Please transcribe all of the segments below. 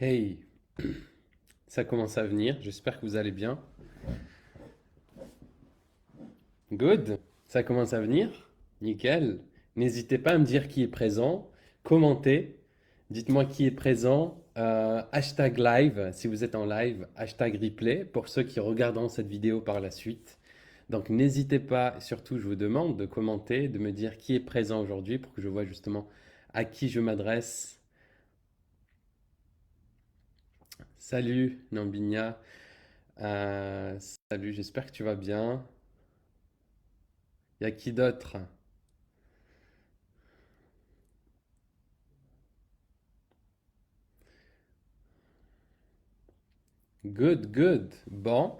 Hey, ça commence à venir, j'espère que vous allez bien. Good, ça commence à venir, nickel. N'hésitez pas à me dire qui est présent, commentez, dites-moi qui est présent, hashtag live si vous êtes en live, hashtag replay pour ceux qui regarderont cette vidéo par la suite. Donc n'hésitez pas, surtout je vous demande de commenter, de me dire qui est présent aujourd'hui pour que je vois justement à qui je m'adresse. Salut Nambinia. Euh, Salut, j'espère que tu vas bien. Y a qui d'autre? Good, good. Bon,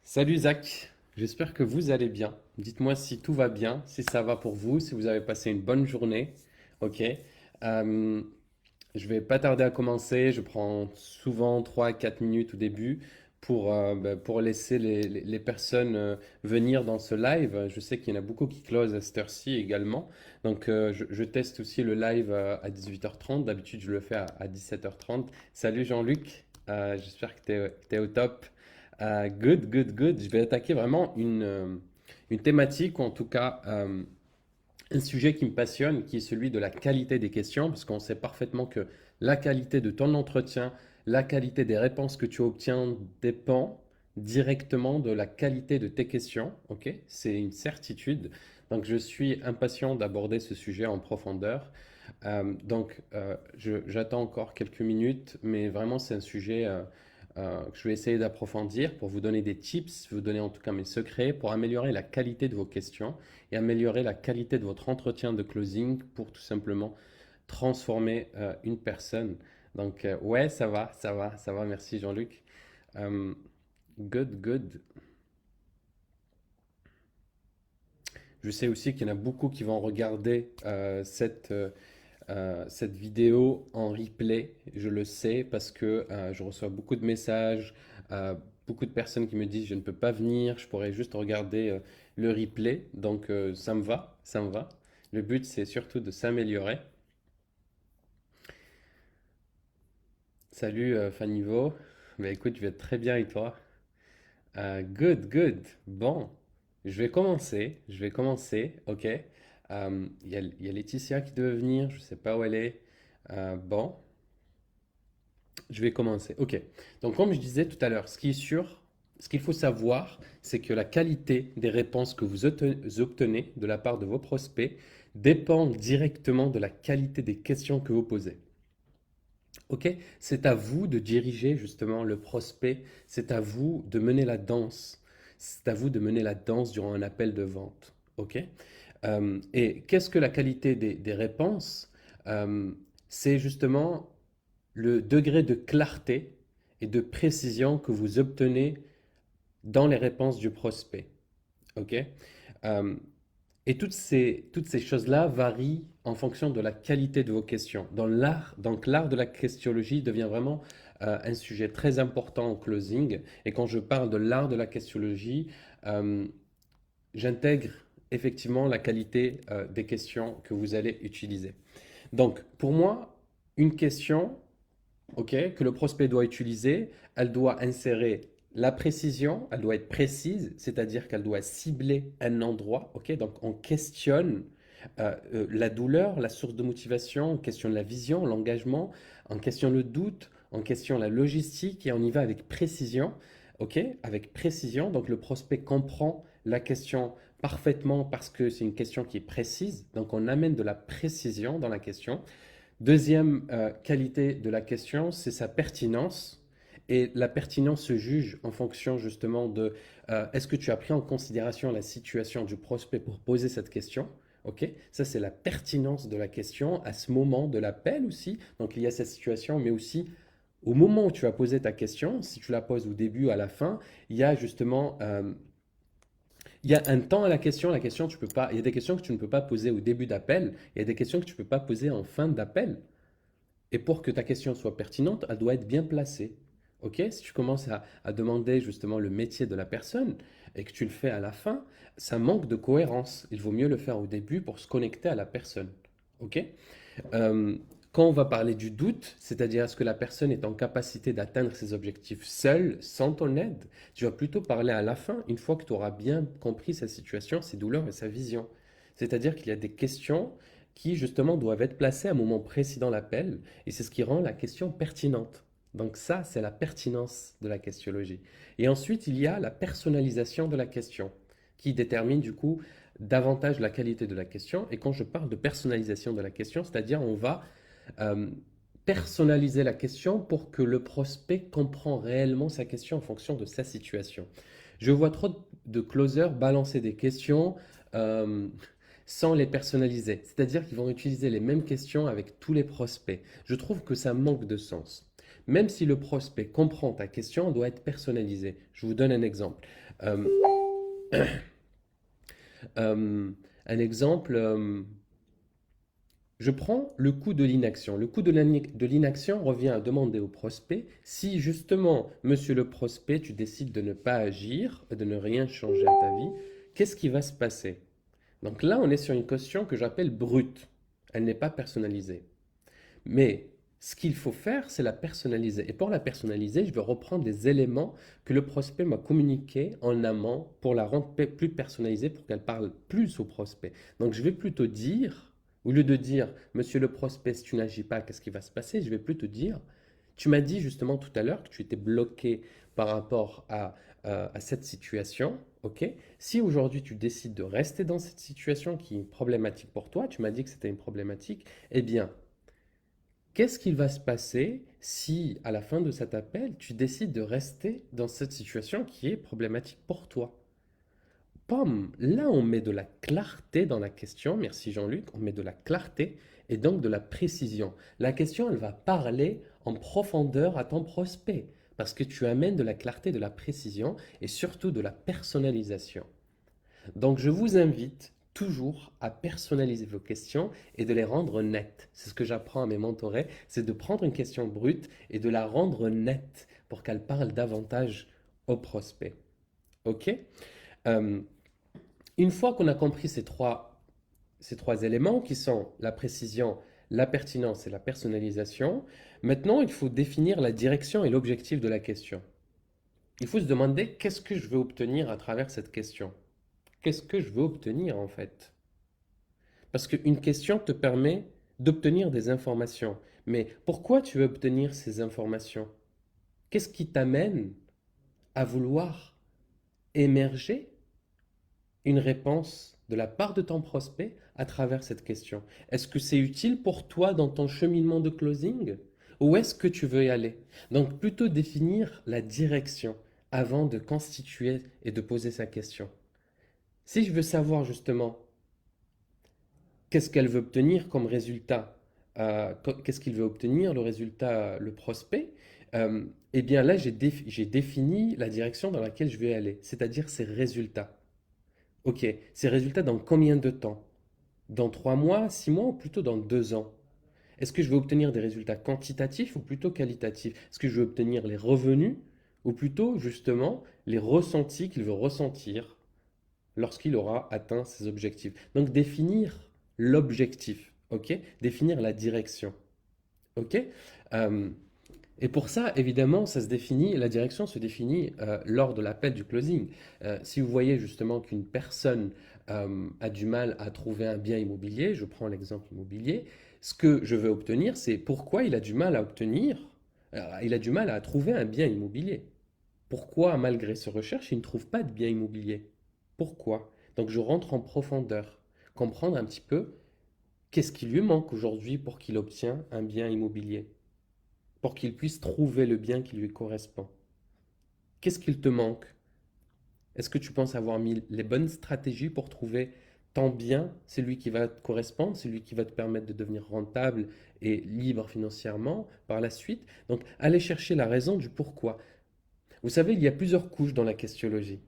salut Zach. J'espère que vous allez bien. Dites-moi si tout va bien, si ça va pour vous, si vous avez passé une bonne journée. Ok. Euh, je vais pas tarder à commencer. Je prends souvent 3 à 4 minutes au début pour laisser les personnes venir dans ce live. Je sais qu'il y en a beaucoup qui closent à cette heure-ci également. Donc, je teste aussi le live à 18h30. D'habitude, je le fais à 17h30. Salut Jean-Luc. J'espère que tu es, au top. Good, good, good. Je vais attaquer vraiment une thématique, ou en tout cas un sujet qui me passionne, qui est celui de la qualité des questions, parce qu'on sait parfaitement que la qualité de ton entretien, la qualité des réponses que tu obtiens dépend directement de la qualité de tes questions. Ok, c'est une certitude. Donc, je suis impatient d'aborder ce sujet en profondeur. J'attends encore quelques minutes, mais vraiment, c'est un sujet que je vais essayer d'approfondir pour vous donner des tips, vous donner en tout cas mes secrets pour améliorer la qualité de vos questions et améliorer la qualité de votre entretien de closing pour tout simplement transformer une personne. Donc, ouais, ça va, ça va, ça va. Merci Jean-Luc. Euh, Good, good. Je sais aussi qu'il y en a beaucoup qui vont regarder cette vidéo en replay. Je le sais parce que je reçois beaucoup de messages, euh, beaucoup de personnes qui me disent je ne peux pas venir, je pourrais juste regarder le replay. Donc ça me va, ça me va. Le but c'est surtout de s'améliorer. Salut Fanivo. Bah écoute, je vais très bien et toi? Good, good. Bon, je vais commencer, ok. Il y a Laetitia qui devait venir, je sais pas où elle est. Bon, je vais commencer. Ok. Donc, comme je disais tout à l'heure, ce qui est sûr, ce qu'il faut savoir, c'est que la qualité des réponses que vous obtenez de la part de vos prospects dépend directement de la qualité des questions que vous posez. Ok? C'est à vous de diriger justement le prospect, c'est à vous de mener la danse, c'est à vous de mener la danse durant un appel de vente. Ok? Et qu'est-ce que la qualité des réponses? Euh, c'est justement le degré de clarté et de précision que vous obtenez dans les réponses du prospect. OK? Euh, et toutes ces choses-là varient en fonction de la qualité de vos questions. Donc l'art de la questiologie devient vraiment un sujet très important au closing. Et quand je parle de l'art de la questiologie, euh, j'intègre effectivement la qualité des questions que vous allez utiliser. Donc pour moi, une question, ok, que le prospect doit utiliser, elle doit insérer la précision, elle doit être précise, c'est-à-dire qu'elle doit cibler un endroit, ok, donc on questionne la douleur, la source de motivation, on questionne la vision, l'engagement, on questionne le doute, on questionne la logistique et on y va avec précision, ok, avec précision, donc le prospect comprend la question parfaitement parce que c'est une question qui est précise, donc on amène de la précision dans la question. Deuxième qualité de la question, c'est sa pertinence. Et la pertinence se juge en fonction justement de est-ce que tu as pris en considération la situation du prospect pour poser cette question? Ok, ça c'est la pertinence de la question à ce moment de l'appel aussi. Donc il y a cette situation, mais aussi au moment où tu as posé ta question, si tu la poses au début ou à la fin, il y a justement il y a un temps à la question tu peux pas, il y a des questions que tu ne peux pas poser au début d'appel, il y a des questions que tu ne peux pas poser en fin d'appel. Et pour que ta question soit pertinente, elle doit être bien placée. Ok? Si tu commences à demander justement le métier de la personne et que tu le fais à la fin, ça manque de cohérence. Il vaut mieux le faire au début pour se connecter à la personne. Ok? Euh, Quand on va parler du doute, c'est-à-dire est-ce que la personne est en capacité d'atteindre ses objectifs seule, sans ton aide, tu vas plutôt parler à la fin, une fois que tu auras bien compris sa situation, ses douleurs et sa vision. C'est-à-dire qu'il y a des questions qui justement doivent être placées à un moment précis dans l'appel, et c'est ce qui rend la question pertinente. Donc ça, c'est la pertinence de la questiologie. Et ensuite, il y a la personnalisation de la question, qui détermine du coup davantage la qualité de la question. Et quand je parle de personnalisation de la question, c'est-à-dire on va euh, personnaliser la question pour que le prospect comprend réellement sa question en fonction de sa situation. Je vois trop de closers balancer des questions euh, sans les personnaliser. C'est-à-dire qu'ils vont utiliser les mêmes questions avec tous les prospects. Je trouve que ça manque de sens. Même si le prospect comprend ta question, elle doit être personnalisée. Je vous donne un exemple. Euh, euh, un exemple, je prends le coût de l'inaction. Le coût de l'inaction revient à demander au prospect si justement, monsieur le prospect, tu décides de ne pas agir, de ne rien changer à ta vie, qu'est-ce qui va se passer? Donc là, on est sur une question que j'appelle brute. Elle n'est pas personnalisée. Mais ce qu'il faut faire, c'est la personnaliser. Et pour la personnaliser, je vais reprendre des éléments que le prospect m'a communiqués en amont pour la rendre plus personnalisée, pour qu'elle parle plus au prospect. Donc je vais plutôt dire, au lieu de dire, monsieur le prospect, si tu n'agis pas, qu'est-ce qui va se passer? Je vais plutôt dire, tu m'as dit justement tout à l'heure que tu étais bloqué par rapport à cette situation. Ok? Si aujourd'hui tu décides de rester dans cette situation qui est problématique pour toi, tu m'as dit que c'était une problématique, eh bien, qu'est-ce qu'il va se passer si, à la fin de cet appel, tu décides de rester dans cette situation qui est problématique pour toi? Pomme, là on met de la clarté dans la question, merci Jean-Luc, on met de la clarté et donc de la précision. La question, elle va parler en profondeur à ton prospect parce que tu amènes de la clarté, de la précision et surtout de la personnalisation. Donc, je vous invite toujours à personnaliser vos questions et de les rendre nettes. C'est ce que j'apprends à mes mentorés, c'est de prendre une question brute et de la rendre nette pour qu'elle parle davantage au prospect. OK? Euh, une fois qu'on a compris ces trois éléments qui sont la précision, la pertinence et la personnalisation, maintenant il faut définir la direction et l'objectif de la question. Il faut se demander qu'est-ce que je veux obtenir à travers cette question. Qu'est-ce que je veux obtenir en fait? Parce qu'une question te permet d'obtenir des informations. Mais pourquoi tu veux obtenir ces informations? Qu'est-ce qui t'amène à vouloir émerger une réponse de la part de ton prospect à travers cette question? Est-ce que c'est utile pour toi dans ton cheminement de closing? Où est-ce que tu veux y aller? Donc plutôt définir la direction avant de constituer et de poser sa question. Si je veux savoir justement qu'est-ce qu'elle veut obtenir comme résultat? Qu'est-ce qu'il veut obtenir, le résultat, le prospect? Eh bien là, j'ai défini la direction dans laquelle je vais aller, c'est-à-dire ses résultats. Ok, ces résultats dans combien de temps? Dans 3 mois, 6 mois ou plutôt dans 2 ans? Est-ce que je vais obtenir des résultats quantitatifs ou plutôt qualitatifs? Est-ce que je vais obtenir les revenus ou plutôt justement les ressentis qu'il veut ressentir lorsqu'il aura atteint ses objectifs? Donc définir l'objectif, ok? Définir la direction, ok? Euh, et pour ça, évidemment, ça se définit, la direction se définit lors de l'appel du closing. Si vous voyez justement qu'une personne a du mal à trouver un bien immobilier, je prends l'exemple immobilier, ce que je veux obtenir, c'est pourquoi il a du mal à obtenir, il a du mal à trouver un bien immobilier. Pourquoi, malgré ses recherches, il ne trouve pas de bien immobilier? Pourquoi? Donc je rentre en profondeur, comprendre un petit peu qu'est-ce qui lui manque aujourd'hui pour qu'il obtienne un bien immobilier, pour qu'il puisse trouver le bien qui lui correspond. Qu'est-ce qu'il te manque? Est-ce que tu penses avoir mis les bonnes stratégies pour trouver ton bien, celui qui va te correspondre, celui qui va te permettre de devenir rentable et libre financièrement par la suite? Donc, allez chercher la raison du pourquoi. Vous savez, il y a plusieurs couches dans la questiologie.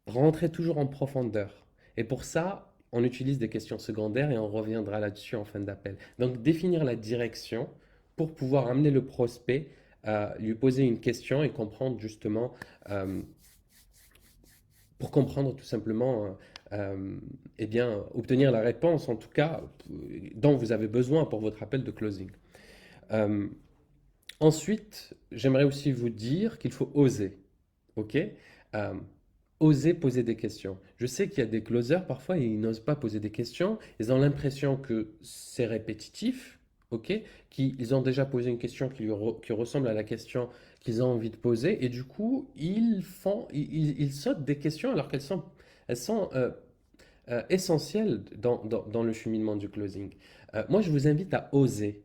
Rentrez toujours en profondeur. Et pour ça, on utilise des questions secondaires et on reviendra là-dessus en fin d'appel. Donc, définir la direction pour pouvoir amener le prospect à lui poser une question et comprendre justement, pour comprendre tout simplement euh, eh bien, obtenir la réponse, en tout cas, dont vous avez besoin pour votre appel de closing. Euh, Ensuite, j'aimerais aussi vous dire qu'il faut oser. OK? Euh, Oser poser des questions. Je sais qu'il y a des closers, parfois, ils n'osent pas poser des questions. Ils ont l'impression que c'est répétitif. OK? Qu'ils ont déjà posé une question qui ressemble à la question qu'ils ont envie de poser. Et du coup, ils sautent des questions alors qu'elles sont essentielles dans le cheminement du closing. Moi, je vous invite à oser.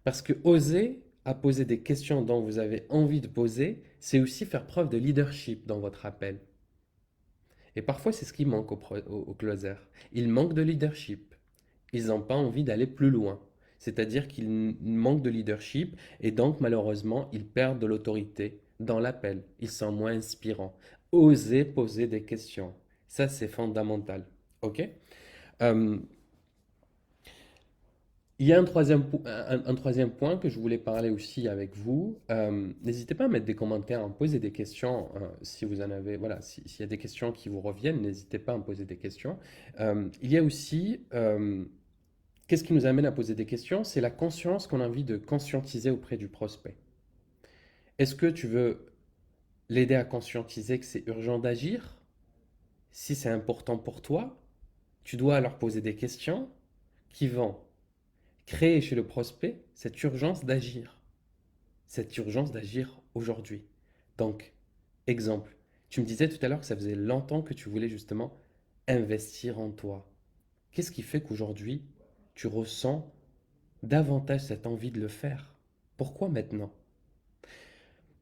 Parce que oser à poser des questions dont vous avez envie de poser, c'est aussi faire preuve de leadership dans votre appel. Et parfois, c'est ce qui manque aux closers. Ils manquent de leadership. Ils n'ont pas envie d'aller plus loin. C'est-à-dire qu'ils manquent de leadership et donc, malheureusement, ils perdent de l'autorité dans l'appel. Ils sont moins inspirants. Oser poser des questions. Ça, c'est fondamental. OK? Euh, Il y a un troisième point que je voulais parler aussi avec vous. N'hésitez pas à mettre des commentaires, à me poser des questions si vous en avez. Voilà, s'il y a des questions qui vous reviennent, n'hésitez pas à me poser des questions. Il y a aussi, qu'est-ce qui nous amène à poser des questions? C'est la conscience qu'on a envie de conscientiser auprès du prospect. Est-ce que tu veux l'aider à conscientiser que c'est urgent d'agir? Si c'est important pour toi, tu dois alors poser des questions qui vont créer chez le prospect cette urgence d'agir. Cette urgence d'agir aujourd'hui. Donc, exemple, tu me disais tout à l'heure que ça faisait longtemps que tu voulais justement investir en toi. Qu'est-ce qui fait qu'aujourd'hui, tu ressens davantage cette envie de le faire? Pourquoi maintenant?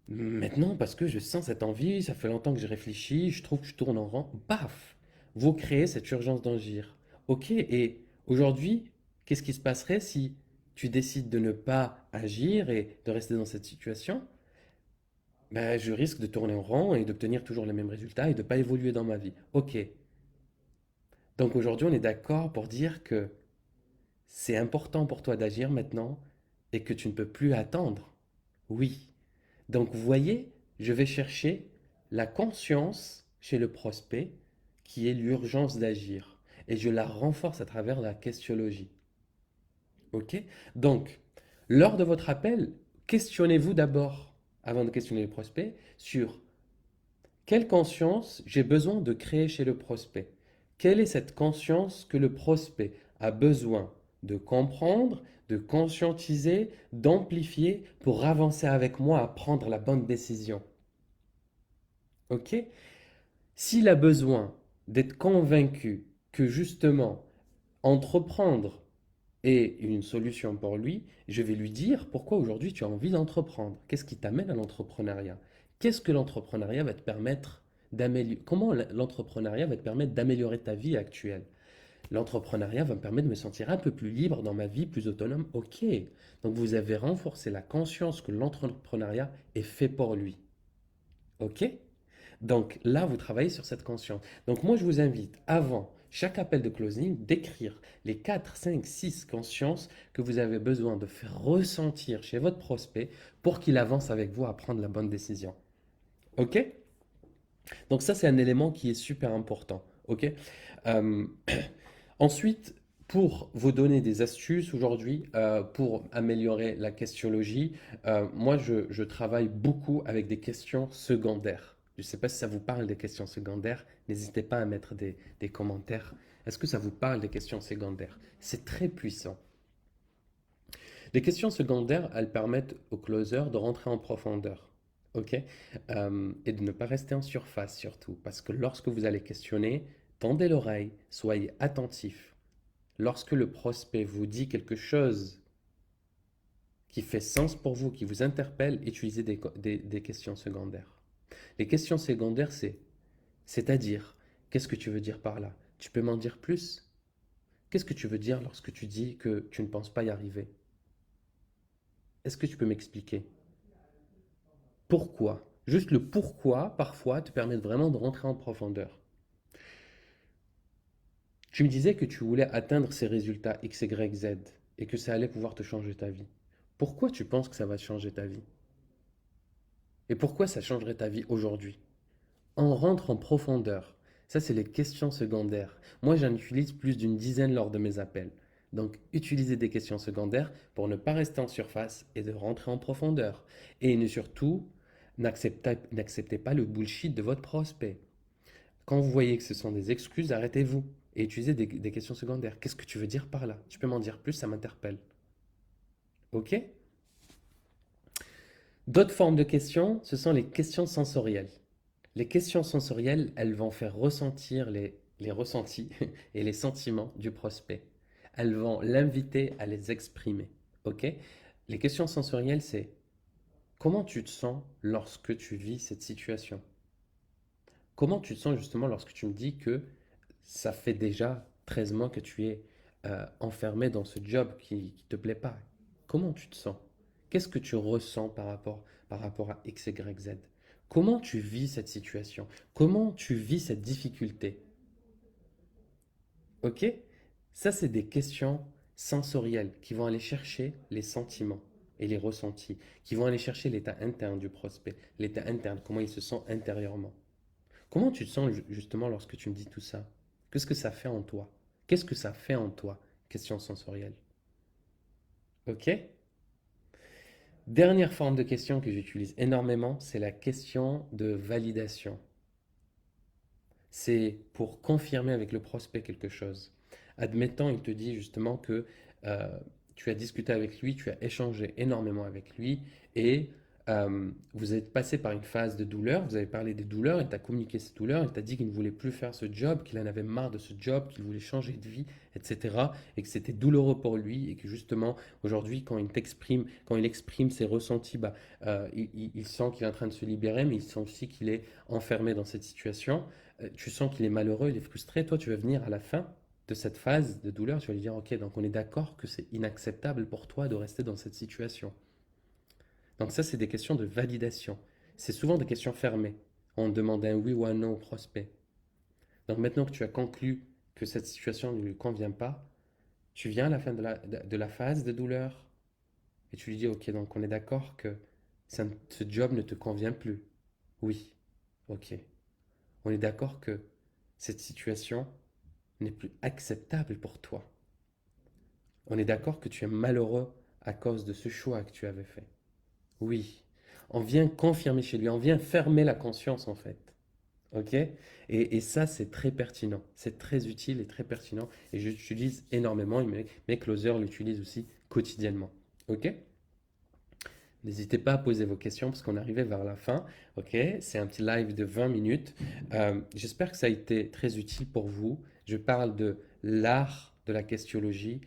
Maintenant, parce que je sens cette envie, ça fait longtemps que je réfléchis, je trouve que je tourne en rond. Baf! Vous créez cette urgence d'agir. Ok, et aujourd'hui, qu'est-ce qui se passerait si tu décides de ne pas agir et de rester dans cette situation? Ben, je risque de tourner en rond et d'obtenir toujours les mêmes résultats et de ne pas évoluer dans ma vie. Ok. Donc aujourd'hui, on est d'accord pour dire que c'est important pour toi d'agir maintenant et que tu ne peux plus attendre. Oui. Donc vous voyez, je vais chercher la conscience chez le prospect qui est l'urgence d'agir et je la renforce à travers la questiologie. Ok? Donc, lors de votre appel, questionnez-vous d'abord, avant de questionner le prospect, sur quelle conscience j'ai besoin de créer chez le prospect? Quelle est cette conscience que le prospect a besoin de comprendre, de conscientiser, d'amplifier pour avancer avec moi à prendre la bonne décision? Ok? S'il a besoin d'être convaincu que justement entreprendre est une solution pour lui, je vais lui dire pourquoi aujourd'hui tu as envie d'entreprendre. Qu'est-ce qui t'amène à l'entrepreneuriat? Qu'est-ce que l'entrepreneuriat va te permettre d'améliorer? Comment l'entrepreneuriat va te permettre d'améliorer ta vie actuelle? L'entrepreneuriat va me permettre de me sentir un peu plus libre dans ma vie, plus autonome. Ok. Donc vous avez renforcé la conscience que l'entrepreneuriat est fait pour lui. Ok? Donc là, vous travaillez sur cette conscience. Donc moi, je vous invite, avant chaque appel de closing, d'écrire les 4, 5, 6 consciences que vous avez besoin de faire ressentir chez votre prospect pour qu'il avance avec vous à prendre la bonne décision. OK? Donc ça, c'est un élément qui est super important. OK? Euh, Ensuite, pour vous donner des astuces aujourd'hui, pour améliorer la questiologie, moi, je travaille beaucoup avec des questions secondaires. Je ne sais pas si ça vous parle des questions secondaires. N'hésitez pas à mettre des commentaires. Est-ce que ça vous parle des questions secondaires? C'est très puissant. Les questions secondaires, elles permettent au closer de rentrer en profondeur. OK? Et de ne pas rester en surface surtout. Parce que lorsque vous allez questionner, tendez l'oreille, soyez attentif. Lorsque le prospect vous dit quelque chose qui fait sens pour vous, qui vous interpelle, utilisez des questions secondaires. Les questions secondaires, c'est-à-dire, qu'est-ce que tu veux dire par là? Tu peux m'en dire plus? Qu'est-ce que tu veux dire lorsque tu dis que tu ne penses pas y arriver? Est-ce que tu peux m'expliquer? Pourquoi? Juste le pourquoi, parfois, te permet vraiment de rentrer en profondeur. Tu me disais que tu voulais atteindre ces résultats X, Y, Z et que ça allait pouvoir te changer ta vie. Pourquoi tu penses que ça va changer ta vie? Et pourquoi ça changerait ta vie aujourd'hui? On rentre en profondeur. Ça, c'est les questions secondaires. Moi, j'en utilise plus d'une dizaine lors de mes appels. Donc, utilisez des questions secondaires pour ne pas rester en surface et de rentrer en profondeur. Et surtout, n'acceptez pas le bullshit de votre prospect. Quand vous voyez que ce sont des excuses, arrêtez-vous et utilisez des questions secondaires. Qu'est-ce que tu veux dire par là? Tu peux m'en dire plus, ça m'interpelle. OK? D'autres formes de questions, ce sont les questions sensorielles. Les questions sensorielles, elles vont faire ressentir les ressentis et les sentiments du prospect. Elles vont l'inviter à les exprimer. OK? Les questions sensorielles, c'est comment tu te sens lorsque tu vis cette situation? Comment tu te sens justement lorsque tu me dis que ça fait déjà 13 mois que tu es enfermé dans ce job qui ne te plaît pas? Comment tu te sens? Qu'est-ce que tu ressens par rapport à X, Y, Z? Comment tu vis cette situation? Comment tu vis cette difficulté? Ok? Ça, c'est des questions sensorielles qui vont aller chercher les sentiments et les ressentis, qui vont aller chercher l'état interne du prospect, l'état interne, comment il se sent intérieurement. Comment tu te sens justement lorsque tu me dis tout ça? Qu'est-ce que ça fait en toi? Qu'est-ce que ça fait en toi? Question sensorielle. Ok? Dernière forme de question que j'utilise énormément, c'est la question de validation. C'est pour confirmer avec le prospect quelque chose. Admettons, il te dit justement que euh, tu as discuté avec lui, tu as échangé énormément avec lui et vous êtes passé par une phase de douleur, vous avez parlé des douleurs, il t'a communiqué ces douleurs, il t'a dit qu'il ne voulait plus faire ce job, qu'il en avait marre de ce job, qu'il voulait changer de vie, etc. Et que c'était douloureux pour lui et que justement aujourd'hui quand il exprime ses ressentis, il sent qu'il est en train de se libérer, mais il sent aussi qu'il est enfermé dans cette situation. Tu sens qu'il est malheureux, il est frustré, toi tu vas venir à la fin de cette phase de douleur, tu vas lui dire, ok, donc on est d'accord que c'est inacceptable pour toi de rester dans cette situation. Donc ça, c'est des questions de validation. C'est souvent des questions fermées. On demande un oui ou un non au prospect. Donc maintenant que tu as conclu que cette situation ne lui convient pas, tu viens à la fin de la phase de douleur et tu lui dis, ok, donc on est d'accord que ce job ne te convient plus. Oui, ok. On est d'accord que cette situation n'est plus acceptable pour toi. On est d'accord que tu es malheureux à cause de ce choix que tu avais fait. Oui. On vient confirmer chez lui, on vient fermer la conscience en fait. Ok? Et ça, c'est très pertinent. C'est très utile et très pertinent. Et j'utilise énormément. Et mes closers l'utilisent aussi quotidiennement. Ok? N'hésitez pas à poser vos questions parce qu'on est arrivé vers la fin. Ok? C'est un petit live de 20 minutes. J'espère que ça a été très utile pour vous. Je parle de l'art de la questionologie.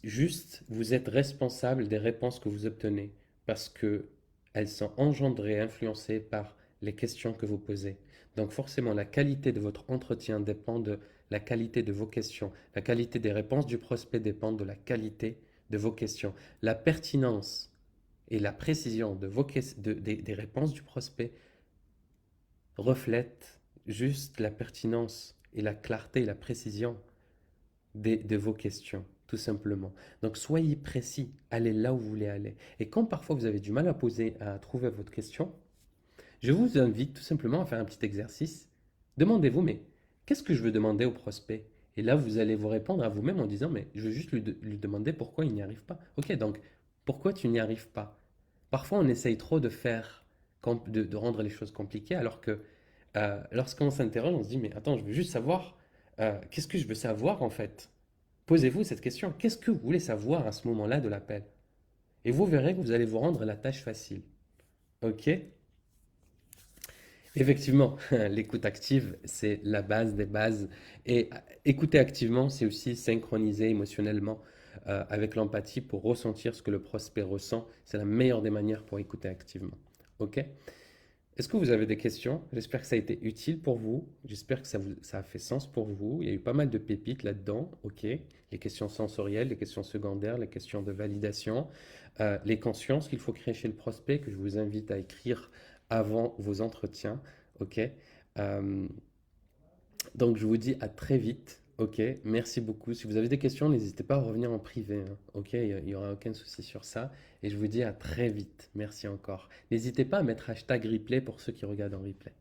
Juste, vous êtes responsable des réponses que vous obtenez parce que elles sont engendrées et influencées par les questions que vous posez. Donc forcément, la qualité de votre entretien dépend de la qualité de vos questions. La qualité des réponses du prospect dépend de la qualité de vos questions. La pertinence et la précision des réponses du prospect reflètent juste la pertinence et la clarté et la précision de vos questions, tout simplement. Donc soyez précis, allez là où vous voulez aller. Et quand parfois vous avez du mal à trouver votre question, je vous invite tout simplement à faire un petit exercice. Demandez-vous, mais qu'est-ce que je veux demander au prospect? Et là, vous allez vous répondre à vous-même en disant, mais je veux juste lui demander pourquoi il n'y arrive pas. Ok, donc pourquoi tu n'y arrives pas? Parfois, on essaye trop de faire, de rendre les choses compliquées, alors que lorsqu'on s'interroge, on se dit, mais attends, je veux juste savoir, qu'est-ce que je veux savoir en fait? Posez-vous cette question. Qu'est-ce que vous voulez savoir à ce moment-là de l'appel? Et vous verrez que vous allez vous rendre la tâche facile. Ok? Effectivement, l'écoute active, c'est la base des bases. Et écouter activement, c'est aussi synchroniser émotionnellement avec l'empathie pour ressentir ce que le prospect ressent. C'est la meilleure des manières pour écouter activement. Ok? Est-ce que vous avez des questions? J'espère que ça a été utile pour vous. J'espère que ça a fait sens pour vous. Il y a eu pas mal de pépites là-dedans. Ok. Les questions sensorielles, les questions secondaires, les questions de validation, les consciences qu'il faut créer chez le prospect, que je vous invite à écrire avant vos entretiens. Ok. Euh, donc je vous dis à très vite. Ok. Merci beaucoup. Si vous avez des questions, n'hésitez pas à revenir en privé, hein. Ok. Il n'y aura aucun souci sur ça. Et je vous dis à très vite. Merci encore. N'hésitez pas à mettre hashtag replay pour ceux qui regardent en replay.